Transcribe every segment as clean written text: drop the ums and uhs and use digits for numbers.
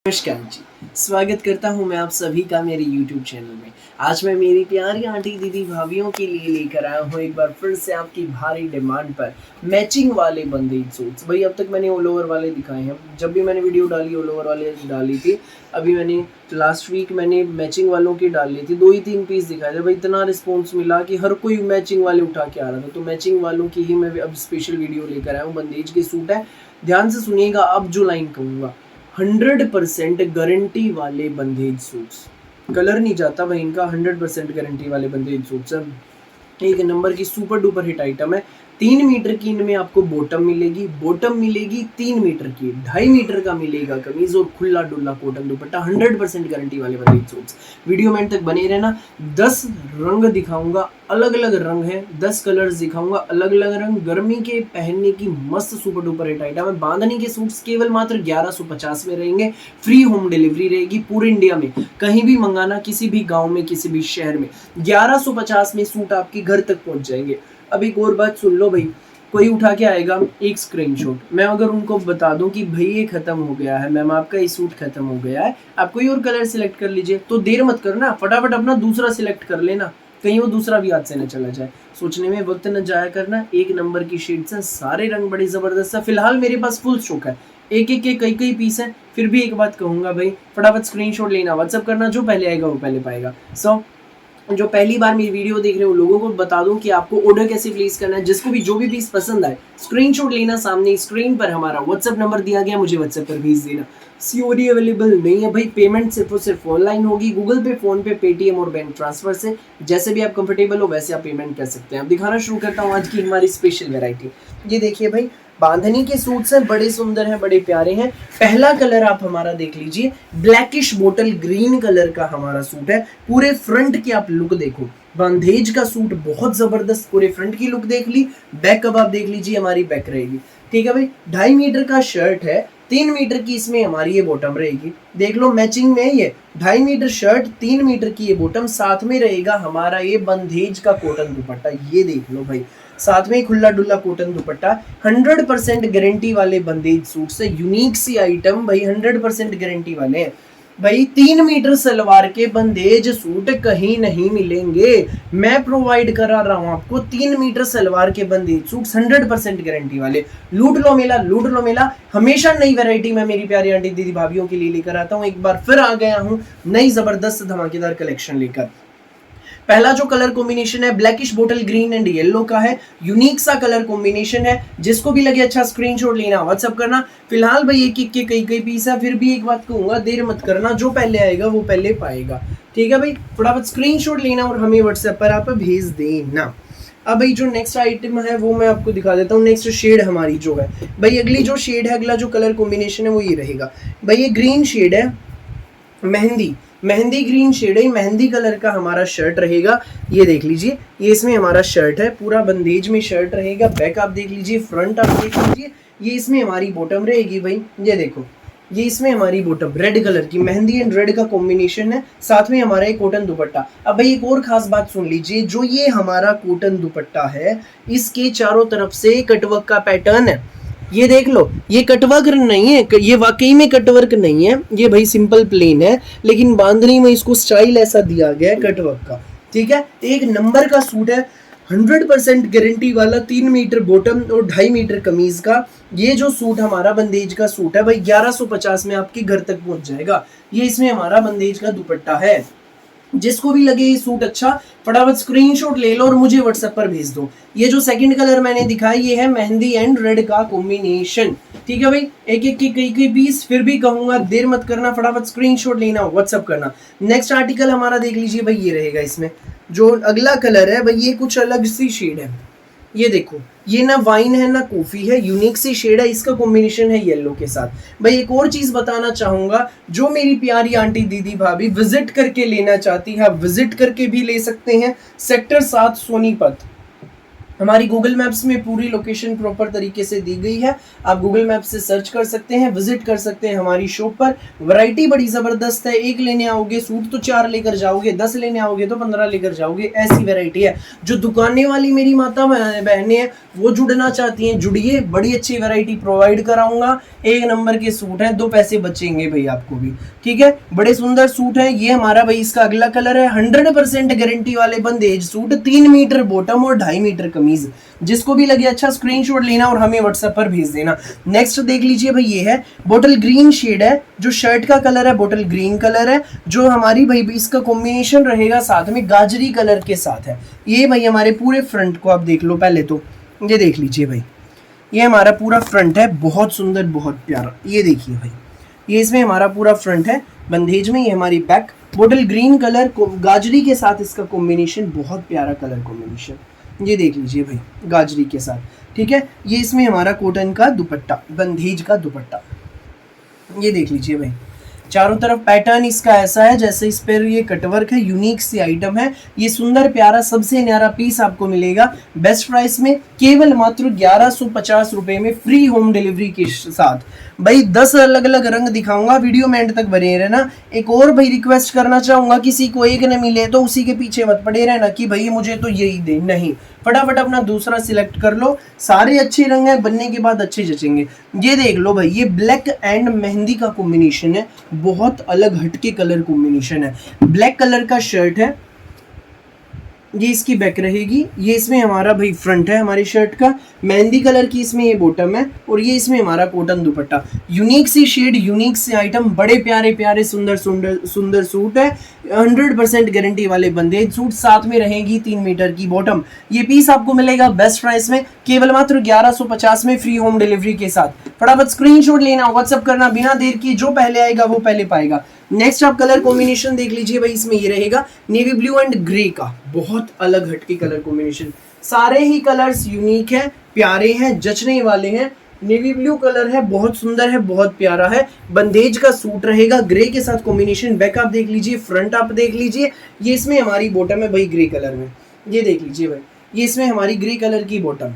नमस्कार जी, स्वागत करता हूं मैं आप सभी का मेरे YouTube चैनल में। आज मैं मेरी प्यारी आंटी दीदी भाभीियों के लिए लेकर आया हूं एक बार फिर से आपकी भारी डिमांड पर मैचिंग वाले बंदेज सूट्स। भाई अब तक मैंने ऑल ओवर वाले दिखाए हैं, जब भी मैंने वीडियो डाली ऑल ओवर वाले डाली थी। अभी मैंने लास्ट वीक मैंने मैचिंग वालों की डाली थी, 2 ही 3 पीस दिखाए थे। भाई इतना रिस्पॉन्स मिला कि हर कोई मैचिंग वाले उठा के आ रहा था, तो मैचिंग वालों की ही मैं अब स्पेशल वीडियो लेकर आया हूँ। बंदेज के सूट है, ध्यान से सुनिएगा। अब जो लाइन कहूँगा 100% गारंटी वाले बंदेज सूट्स, कलर नहीं जाता भाई इनका। 100% गारंटी वाले बंदेज सूट्स हैं, एक नंबर की सुपर डुपर हिट आइटम है। 3 मीटर की इनमें आपको बॉटम मिलेगी 3 मीटर की, 2.5 मीटर का मिलेगा कमीज और खुला डुल्ला कॉटन दुपट्टा। 100% गारंटी वाले बंदेज सूट्स। वीडियो में तक बने रहना। 10 रंग दिखाऊंगा, अलग अलग रंग है, 10 कलर्स दिखाऊंगा, अलग अलग रंग। गर्मी के पहनने की मस्त सुपर डुपर हिट आइटम है। बांधनी के सूट्स केवल मात्र 1150 में रहेंगे। फ्री होम डिलीवरी रहेगी पूरे इंडिया में, कहीं भी मंगाना, किसी भी गांव में, किसी भी शहर में 1150 में सूट आपके घर तक पहुंच जाएंगे। अब एक और बात सुन लो भाई, कोई उठा के आएगा एक स्क्रीनशॉट, मैं अगर उनको बता दूं कि भाई ये खत्म हो गया है, मैम आपका ये सूट खत्म हो गया है, आप कोई और कलर सिलेक्ट कर लीजिए, तो देर मत करना, फटाफट अपना दूसरा सिलेक्ट कर लेना, कहीं वो दूसरा भी हाथ से न चला जाए। सोचने में वक्त न जाया करना। एक नंबर की शेड्स हैं, सारे रंग बड़े जबरदस्त है। फिलहाल मेरे पास फुल स्टॉक है, एक एक के कई पीस हैं। फिर भी एक बात कहूंगा भाई, फटाफट स्क्रीनशॉट लेना, व्हाट्सअप करना, जो पहले आएगा वो पहले पाएगा। जो पहली बार मेरी वीडियो देख रहे हो लोगों को बता दूं कि आपको ऑर्डर कैसे प्लेस करना है। जिसको भी जो भी पीस पसंद आए स्क्रीनशॉट लेना, सामने स्क्रीन पर हमारा व्हाट्सएप नंबर दिया गया, मुझे व्हाट्सएप पर भेज देना। सीओडी अवेलेबल नहीं है भाई, पेमेंट सिर्फ और सिर्फ ऑनलाइन होगी, गूगल पे, फोन पे, पेटीएम और बैंक ट्रांसफर से। जैसे भी आप कंफर्टेबल हो वैसे आप पेमेंट कर सकते हैं। अब दिखाना शुरू करता हूँ आज की हमारी स्पेशल वेरायटी। ये देखिए भाई, बांधनी के सूट्स हैं, बड़े सुंदर हैं, बड़े प्यारे हैं। पहला कलर आप हमारा देख लीजिए, ब्लैकिश बोटल ग्रीन कलर का हमारा सूट है। पूरे फ्रंट की आप लुक देखो, बंदेज का सूट बहुत जबरदस्त। पूरे फ्रंट की लुक देख ली, बैक अब आप देख लीजिए, हमारी बैक रहेगी। ठीक है भाई, 2.5 मीटर का शर्ट है, 3 मीटर की इसमें हमारी ये बॉटम रहेगी। देख लो मैचिंग में, ये 2.5 मीटर शर्ट, 3 मीटर की ये बॉटम, साथ में रहेगा हमारा ये बंदेज का कॉटन दुपट्टा। ये देख लो भाई, साथ में खुला डुल्ला कॉटन दुपट्टा। 100% गारंटी वाले बंदेज सूट से, यूनिक सी आइटम भाई, 100% गारंटी वाले हैं भाई। 3 मीटर सलवार के बंदेज सूट कहीं नहीं मिलेंगे, मैं प्रोवाइड करा रहा हूं आपको 3 मीटर सलवार के बंदेज सूट 100% गारंटी वाले। लूट लो मेला, लूट लो मेला। हमेशा नई वैरायटी मैं मेरी प्यारी आंटी दीदी भाभीियों के लिए लेकर आता हूं। एक बार फिर आ गया हूं नई जबरदस्त धमाकेदार कलेक्शन लेकर। पहला जो कलर कॉम्बिनेशन है blackish bottle green and yellow का है, यूनिक सा कलर कॉम्बिनेशन है। जिसको भी लगे अच्छा स्क्रीनशॉट लेना, व्हाट्सअप करना। फिलहाल भाई एक एक के कई पीस है। फिर भी एक बात कहूंगा, देर मत करना, जो पहले आएगा वो पहले पाएगा। ठीक है भाई, फटाफट स्क्रीनशॉट लेना और हमें व्हाट्सएप पर आप भेज देना। अब भाई जो नेक्स्ट आइटम है वो मैं आपको दिखा देता हूँ। नेक्स्ट शेड हमारी जो है भाई, अगली जो शेड है, अगला जो कलर कॉम्बिनेशन है वो ये रहेगा भाई। ये ग्रीन शेड है, मेहंदी ग्रीन शेड है, मेहंदी कलर का हमारा शर्ट रहेगा। ये देख लीजिए, ये इसमें हमारा शर्ट है, पूरा बंदेज में शर्ट रहेगा। बैक आप देख लीजिए, फ्रंट आप देख लीजिए, ये इसमें हमारी बॉटम रहेगी भाई। ये देखो, ये इसमें हमारी बॉटम रेड कलर की, मेहंदी एंड रेड का कॉम्बिनेशन है, साथ में हमारा एक कॉटन दुपट्टा। अब भाई एक और खास बात सुन लीजिए, जो ये हमारा कॉटन दुपट्टा है, इसके चारों तरफ से कटवर्क का पैटर्न है। ये देख लो, ये कटवर्क नहीं है, ये वाकई में कटवर्क नहीं है, ये भाई सिंपल प्लेन है, लेकिन बांधनी में इसको स्टाइल ऐसा दिया गया है कटवर्क का। ठीक है, एक नंबर का सूट है, 100% गारंटी वाला, 3 मीटर बॉटम और 2.5 मीटर कमीज का। ये जो सूट हमारा बंदेज का सूट है भाई, 1150 में आपके घर तक पहुंच जाएगा। ये इसमें हमारा बंदेज का दुपट्टा है। जिसको भी लगे ये सूट अच्छा, फटाफट स्क्रीनशॉट ले लो और मुझे व्हाट्सएप पर भेज दो। ये जो सेकंड कलर मैंने दिखाया, ये है मेहंदी एंड रेड का कॉम्बिनेशन। ठीक है भाई, एक एक के कई पीस। फिर भी कहूंगा देर मत करना, फटाफट स्क्रीनशॉट लेना, व्हाट्सएप करना। नेक्स्ट आर्टिकल हमारा देख लीजिए भाई, ये रहेगा। इसमें जो अगला कलर है भाई, ये कुछ अलग सी शेड है। ये देखो, ये ना वाइन है ना कॉफी है, यूनिक सी शेड है, इसका कॉम्बिनेशन है येलो के साथ। भाई एक और चीज बताना चाहूंगा, जो मेरी प्यारी आंटी दीदी भाभी विजिट करके लेना चाहती है, आप विजिट करके भी ले सकते हैं। सेक्टर 7 सोनीपत हमारी गूगल मैप्स में पूरी लोकेशन प्रॉपर तरीके से दी गई है, आप गूगल मैप से सर्च कर सकते हैं, विजिट कर सकते हैं हमारी शॉप पर। वैरायटी बड़ी ज़बरदस्त है, एक लेने आओगे सूट तो 4 लेकर जाओगे, 10 लेने आओगे तो 15 लेकर जाओगे, ऐसी वैरायटी है। जो दुकानें वाली मेरी माता बहनें हैं वो जुड़ना चाहती हैं, जुड़िए, बड़ी अच्छी वैरायटी प्रोवाइड कराऊंगा, एक नंबर के सूट हैं, 2 पैसे बचेंगे भाई आपको भी, ठीक है। बड़े सुंदर सूट है ये हमारा भाई, इसका अगला कलर है 100% गारंटी वाले बंदेज सूट, 3 मीटर बॉटम और 2.5 मीटर कमीज, जिसको भी लगे अच्छा स्क्रीनशॉट लेना और हमें व्हाट्सएप पर भेज देना। नेक्स्ट देख लीजिए भाई, ये है बोटल ग्रीन शेड है, जो शर्ट का कलर है बोटल ग्रीन कलर है, जो हमारी भाई इसका कॉम्बिनेशन रहेगा साथ में गाजरी कलर के साथ है। ये भाई हमारे पूरे फ्रंट को आप देख लो पहले तो, ये देख लीजिए भाई, ये हमारा पूरा फ्रंट है, बहुत सुंदर बहुत प्यारा, ये देखिए भाई, ये इसमें हमारा पूरा फ्रंट है बंदेज में। ये हमारी बैक बोटल ग्रीन कलर गाजरी के साथ इसका कॉम्बिनेशन, बहुत प्यारा कलर कॉम्बिनेशन, ये देख लीजिए भाई गाजरी के साथ, ठीक है। ये इसमें हमारा कॉटन का दुपट्टा, बंदेज का दुपट्टा, ये देख लीजिए भाई, चारों तरफ पैटर्न इसका ऐसा है जैसे इस पर ये कटवर्क है, यूनिक सी आइटम है। ये सुंदर प्यारा सबसे न्यारा पीस आपको मिलेगा बेस्ट प्राइस में, केवल मात्र 1150 रुपए में, फ्री होम डिलीवरी के साथ। भाई 10 अलग अलग रंग दिखाऊंगा, वीडियो में एंड तक बने रहना। एक और भाई रिक्वेस्ट करना चाहूंगा, किसी को एक न मिले तो उसी के पीछे मत पड़े रहना कि भाई मुझे तो यही दे, नहीं, फटाफट अपना दूसरा सिलेक्ट कर लो, सारे अच्छे रंग है, बनने के बाद अच्छे जचेंगे। ये देख लो भाई, ये ब्लैक एंड मेहंदी का कॉम्बिनेशन है, बहुत अलग हटके कलर कॉम्बिनेशन है। ब्लैक कलर का शर्ट है, ये इसकी बैक रहेगी, ये इसमें हमारा भाई फ्रंट है हमारी शर्ट का, मेहंदी कलर की इसमें ये बॉटम है, और ये इसमें हमारा कॉटन दुपट्टा। यूनिक सी शेड, यूनिक सी आइटम, बड़े प्यारे प्यारे सुंदर सुंदर सुंदर सूट है, 100% गारंटी वाले बंदेज सूट, साथ में रहेगी 3 मीटर की बॉटम। ये पीस आपको मिलेगा बेस्ट प्राइस में, केवल मात्र 1150 में, फ्री होम डिलीवरी के साथ। फटाफट स्क्रीनशॉट लेना, व्हाट्सअप करना बिना देर की, जो पहले आएगा वो पहले पाएगा। नेक्स्ट आप कलर कॉम्बिनेशन देख लीजिए भाई, इसमें ये रहेगा नेवी ब्लू एंड ग्रे का, बहुत अलग हटके कलर कॉम्बिनेशन, सारे ही कलर्स यूनिक है, प्यारे हैं, जचने वाले हैं। नेवी ब्लू कलर है, बहुत सुंदर है, बहुत प्यारा है, बंदेज का सूट रहेगा, ग्रे के साथ कॉम्बिनेशन। बैक आप देख लीजिए, फ्रंट आप देख लीजिए, ये इसमें हमारी बॉटम है भाई ग्रे कलर में, ये देख लीजिए भाई, ये इसमें हमारी ग्रे कलर की बॉटम,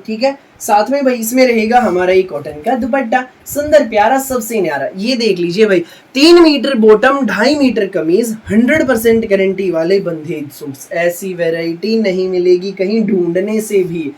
ठीक है। साथ में भाई इसमें रहेगा हमारा ये कॉटन का दुपट्टा, सुंदर प्यारा सबसे न्यारा, ये देख लीजिए भाई, 3 मीटर बॉटम 2.5 मीटर कमीज, 100% गारंटी वाले बंदेज सूट्स। ऐसी वैरायटी नहीं मिलेगी कहीं ढूंढने से भी,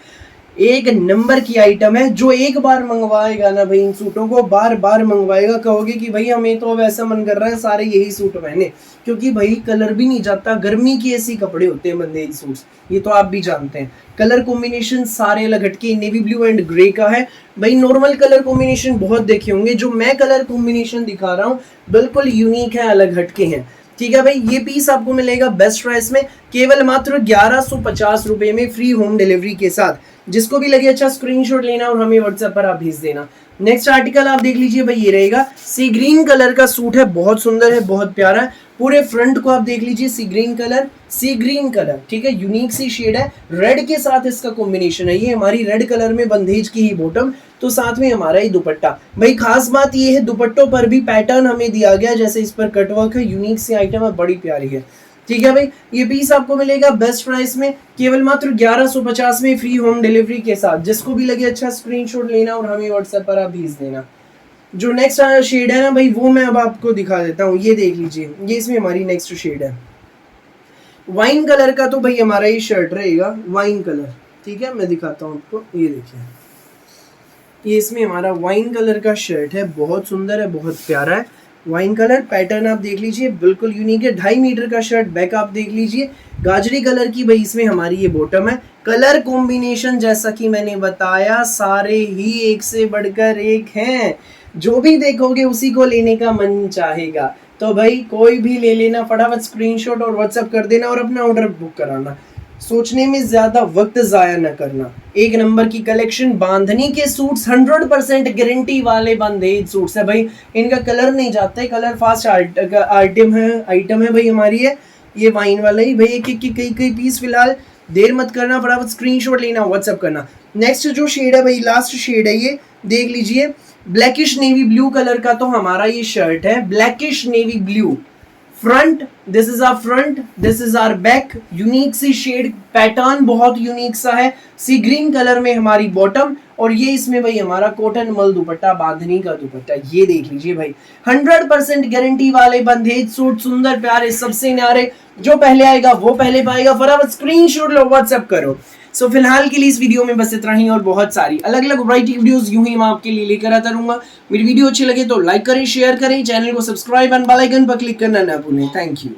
एक नंबर की आइटम है। जो एक बार मंगवाएगा ना भाई इन सूटों को, बार बार मंगवाएगा, कहोगे कि भाई हमें तो वैसा मन कर रहा है सारे यही सूट पहने, क्योंकि भाई कलर भी नहीं जाता, गर्मी की ऐसी कपड़े होते हैं बंदेज सूट्स, ये तो आप भी जानते हैं। कलर कॉम्बिनेशन सारे अलग हटके, नेवी ब्लू एंड ग्रे का है भाई। नॉर्मल कलर कॉम्बिनेशन बहुत देखे होंगे, जो मैं कलर कॉम्बिनेशन दिखा रहा हूँ बिल्कुल यूनिक है, अलग हटके हैं, ठीक है भाई। ये पीस आपको मिलेगा बेस्ट प्राइस में, केवल मात्र 1150 रुपए में, फ्री होम डिलीवरी के साथ। जिसको भी लगे अच्छा स्क्रीनशॉट लेना और हमें व्हाट्सएप पर आप भेज देना। नेक्स्ट आर्टिकल आप देख लीजिए भाई, ये रहेगा सी ग्रीन कलर का सूट है, बहुत सुंदर है, बहुत प्यारा है। पूरे फ्रंट को आप देख लीजिए, सी ग्रीन कलर, ठीक है, यूनिक सी शेड है, रेड के साथ इसका कॉम्बिनेशन है। ये हमारी रेड कलर में बंदेज की ही बॉटम, तो साथ में हमारा ही दुपट्टा। भाई खास बात ये है, दुपट्टों पर भी पैटर्न हमें दिया गया, जैसे इस पर कटवर्क है, यूनिक सी आइटम है, बड़ी प्यारी है, ठीक है भाई। ये पीस आपको मिलेगा बेस्ट प्राइस में, केवल मात्र 1150 में, फ्री होम डिलीवरी के साथ। जिसको भी लगे अच्छा स्क्रीनशॉट लेना और हमें व्हाट्सएप पर आप भेज देना। जो नेक्स्ट शेड है ना भाई, वो मैं अब आपको दिखा देता हूँ, ये देख लीजिए, ये इसमें हमारी नेक्स्ट शेड है वाइन कलर का। तो भाई हमारा ये शर्ट रहेगा वाइन कलर, ठीक है, मैं दिखाता हूँ आपको, ये देखिए, ये इसमें हमारा वाइन कलर का शर्ट है, बहुत सुंदर है, बहुत प्यारा है। वाइन कलर पैटर्न आप देख लीजिए, बिल्कुल यूनिक है। 2.5 मीटर का शर्ट, बैक आप देख लीजिए, गाजरी कलर की भाई इसमें हमारी ये बॉटम है। कलर कॉम्बिनेशन जैसा कि मैंने बताया, सारे ही एक से बढ़कर एक हैं, जो भी देखोगे उसी को लेने का मन चाहेगा। तो भाई कोई भी ले लेना, फटाफट स्क्रीनशॉट और व्हाट्सएप कर देना और अपना ऑर्डर बुक कराना। सोचने में ज्यादा वक्त जाया न करना। एक नंबर की कलेक्शन, बांधनी के सूट्स, 100% गारंटी वाले बंदेज सूट्स है भाई। इनका कलर नहीं जाता है, कलर फास्ट आइटम है भाई हमारी है। ये वाइन वाला ही भाई, एक एक कई पीस फिलहाल, देर मत करना, फटाफट स्क्रीनशॉट लेना, व्हाट्सएप करना। नेक्स्ट जो शेड है भाई, लास्ट शेड है, ये देख लीजिए, ब्लैकिश नेवी ब्लू कलर का। तो हमारा ये शर्ट है blackish navy blue, front, this is our front, this is our back, unique sea shade pattern, बहुत यूनिक सा है, सी ग्रीन कलर में हमारी बॉटम, और ये इसमें भाई हमारा कॉटन मल दुपट्टा, बांधनी का दुपट्टा, ये देख लीजिए भाई 100% गारंटी वाले बंदेज सूट, सुंदर प्यारे सबसे न्यारे, जो पहले आएगा वो पहले पाएगा, फटाफट स्क्रीनशॉट लो, व्हाट्सएप करो। सो फिलहाल के लिए इस वीडियो में बस इतना ही, और बहुत सारी अलग अलग वैरायटी वीडियोस यूं ही मैं आपके लिए लेकर आता रहूंगा। मेरी वीडियो अच्छी लगे तो लाइक करें, शेयर करें, चैनल को सब्सक्राइब एंड बेल आइकन पर क्लिक करना ना भूलें। Thank you.